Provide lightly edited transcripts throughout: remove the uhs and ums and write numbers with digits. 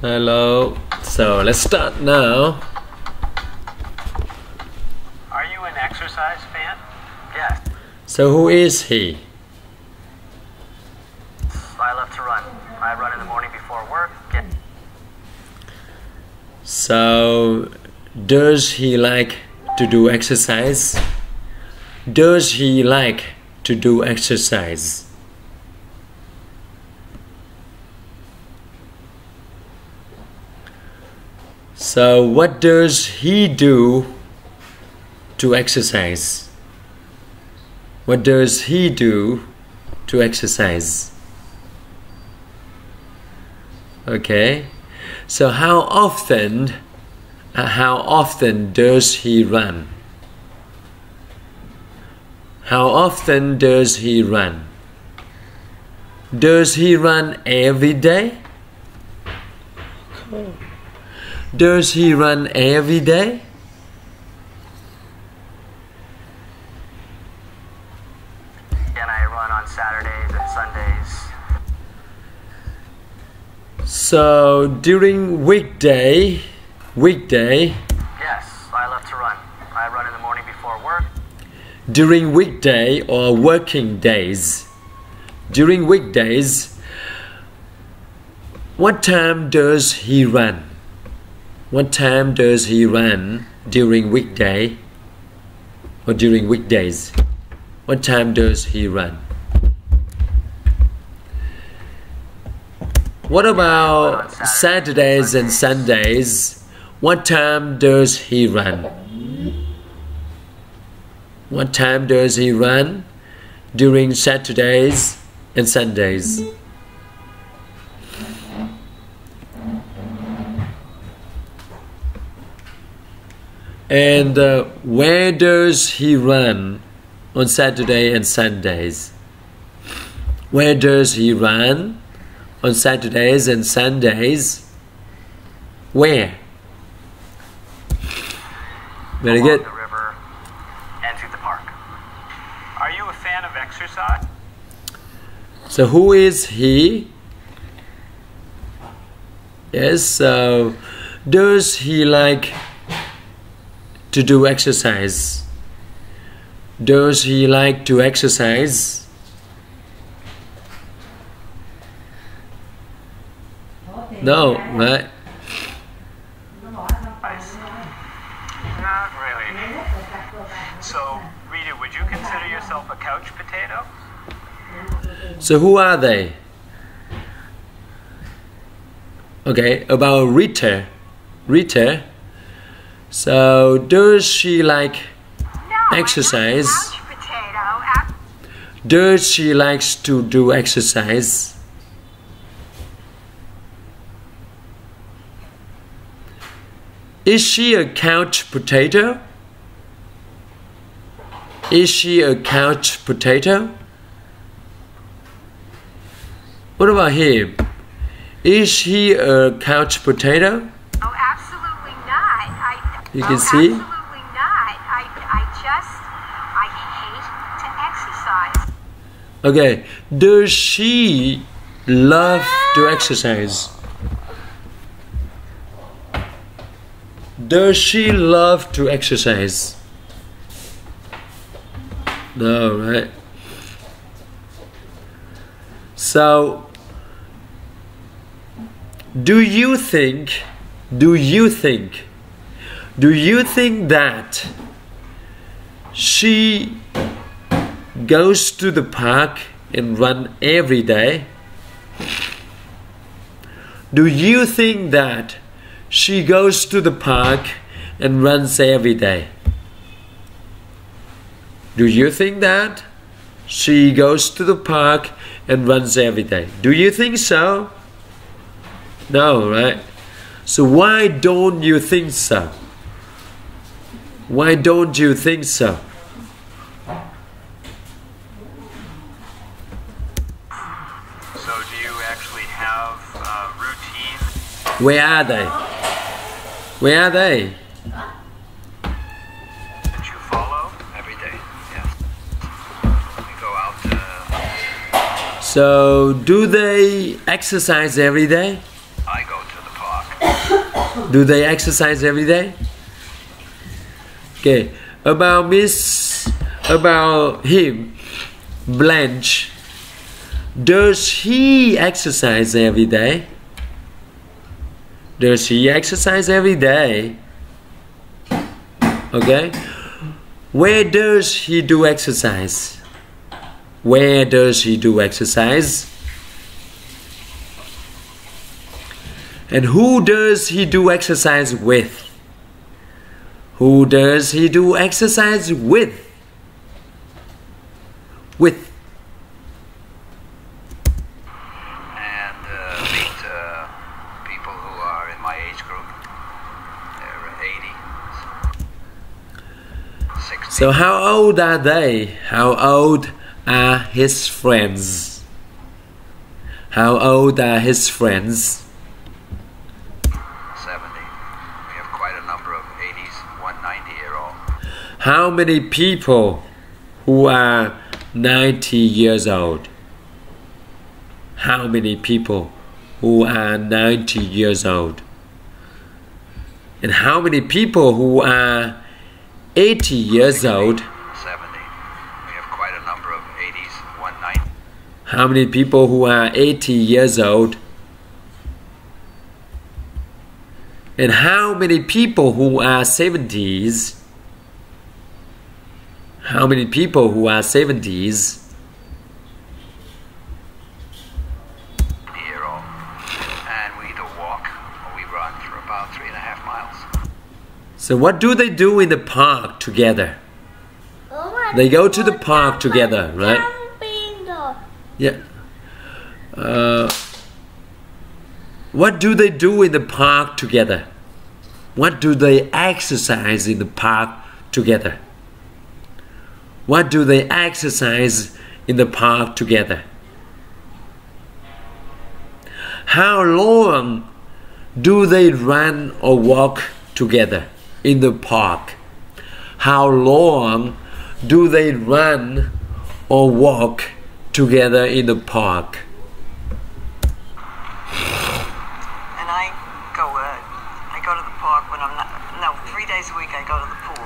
Hello. So let's start now. Are you an exercise fan? Yes. So who is he? I love to run. I run in the morning before work. So does he like to do exercise? Does he like to do exercise? So what does he do to exercise? What does he do to exercise? Okay. So how often does he run? How often does he run? Does he run every day? Does he run every day? And I run on Saturdays and Sundays. So during weekday. Yes, I love to run. I run in the morning before work. During weekday or working days. During weekdays, what time does he run? What time does he run during weekday or during weekdays? What time does he run? What about Saturdays and Sundays? What time does he run? What time does he run during Saturdays and Sundays? And where does he run on Saturday and Sundays? Where does he run on Saturdays and Sundays? Where? Very good. Along the river and to the park. Are you a fan of exercise? So who is he? Yes, so does he like to do exercise? Does he like to exercise? No, right? Not really. So, Rita, would you consider yourself a couch potato? So who are they? Okay, about Rita. So does she like exercise? Couch potato. Does she likes to do exercise? Is she a couch potato? Is she a couch potato? What about him? Is he a couch potato? Oh, absolutely not. You can see? Absolutely not. I hate to exercise. Okay, does she love to exercise? Does she love to exercise? No, right? So, do you think that she goes to the park and run every day? Do you think that she goes to the park and runs every day? Do you think that she goes to the park and runs every day? Do you think so? No, right? So why don't you think so? Why don't you think so? So, do you actually have routines? Where are they? Where are they? That you follow every day? Yes. You go out So, do they exercise every day? I go to the park. Do they exercise every day? Okay. About him, Blanche. Does he exercise every day? Does he exercise every day? Okay. Where does he do exercise? Where does he do exercise? And who does he do exercise with? Who does he do exercise with? With. And meet people who are in my age group. They're 80, 60. So how old are they? How old are his friends? How old are his friends? 70. We have quite a number of 80s, 190-year-old. How many people who are 90 years old? How many people who are 90 years old? And how many people who are 80 years old? 70. We have quite a number of 80s, 190. How many people who are 80 years old? And how many people who are 70s? How many people who are 70s? Year-old. And we either walk or we run for about 3.5 miles. So what do they do in the park together? They go to the park together, right? Yeah. What do they do in the park together? What do they exercise in the park together? What do they exercise in the park together? How long do they run or walk together in the park? How long do they run or walk together in the park? And I go to the park when I'm not, no, 3 days a week I go to the pool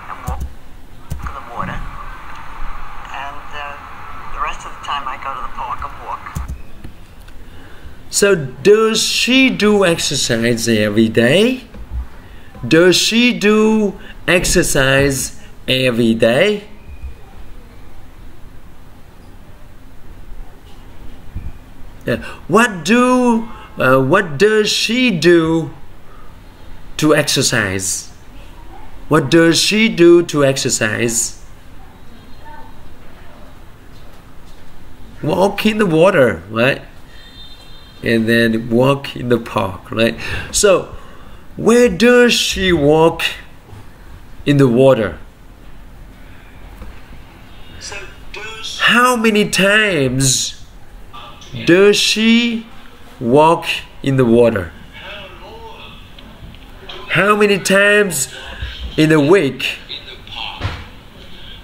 and walk to the water. And the rest of the time I go to the park and walk. So does she do exercise every day? Does she do exercise every day? What does she do to exercise? What does she do to exercise? Walk in the water, right? And then walk in the park, right? So, where does she walk in the water? How many times does she walk in the water? How many times in a week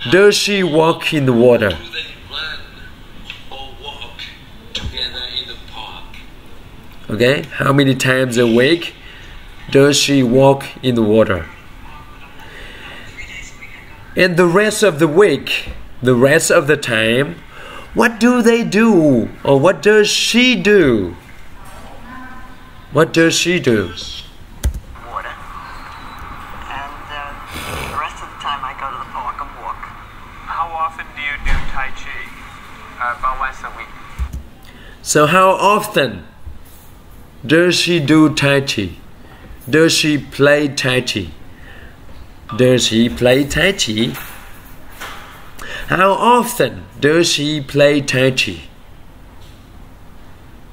does she walk in the water? Okay, how many times a week does she walk in the water? And the rest of the week, the rest of the time, what do they do? Or what does she do? What does she do? Water. And the rest of the time I go to the park and walk. How often do you do Tai Chi? About once a week. So how often does she do Tai Chi? Does she play Tai Chi? Does he play Tai Chi? How often does she play Tai Chi?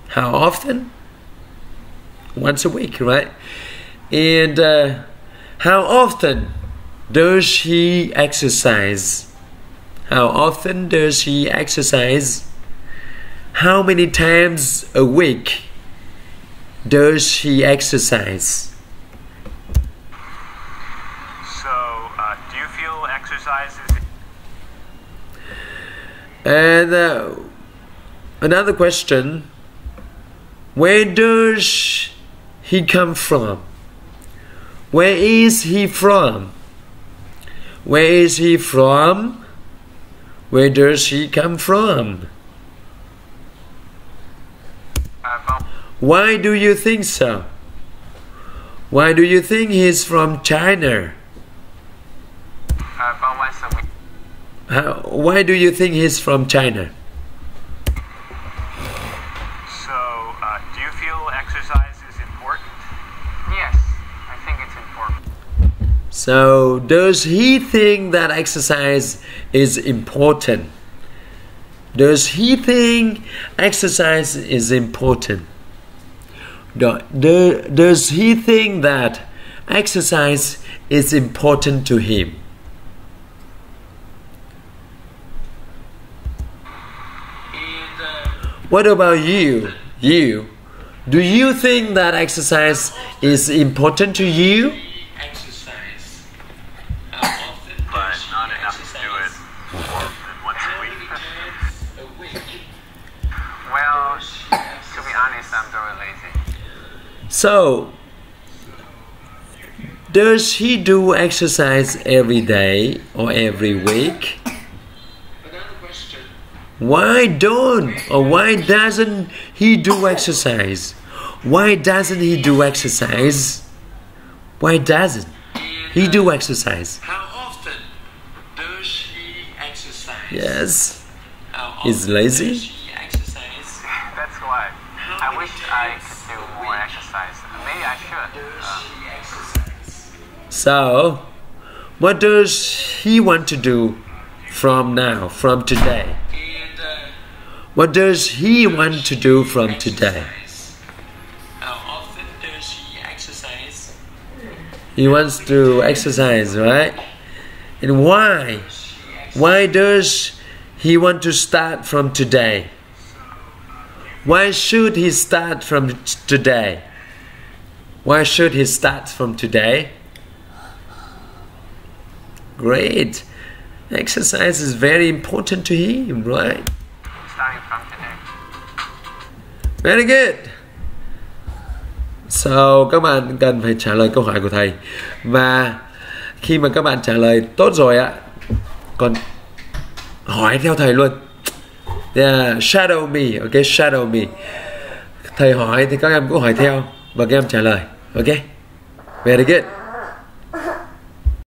How often? Once a week, right? And how often does she exercise? How often does she exercise? How many times a week does she exercise? So, do you feel exercise is... And another question, where does he come from? Where is he from? Where is he from? Where does he come from? Why do you think so? Why do you think he's from China? About once a week. Why do you think he's from China? So, do you feel exercise is important? Yes, I think it's important. So, does he think that exercise is important? Does he think exercise is important? Does he think that exercise is important to him? What about you? You? Do you think that exercise is important to you? But not enough to do it more than once a week. Well, to be honest, I'm very lazy. So, does he do exercise every day or every week? Why doesn't he do exercise? Why doesn't he do exercise? Why doesn't he do exercise? How often does he exercise? Yes. How He's often lazy. does he exercise? That's why. I wish I could do more exercise. Maybe I should. So, what does he want to do from now, from today? What does he want to do from today? How often does he exercise? He wants to exercise, right? And why? Why does he want to start from today? Why should he start from today? Why should he start from today? Great. Exercise is very important to him, right? Starting from today. Very good. So các bạn cần phải trả lời câu hỏi của thầy. Và khi mà các bạn trả lời tốt rồi ạ, còn hỏi theo thầy luôn. Yeah, shadow me, ok, shadow me. Thầy hỏi thì các em cũng hỏi theo và các em trả lời, ok. Very good.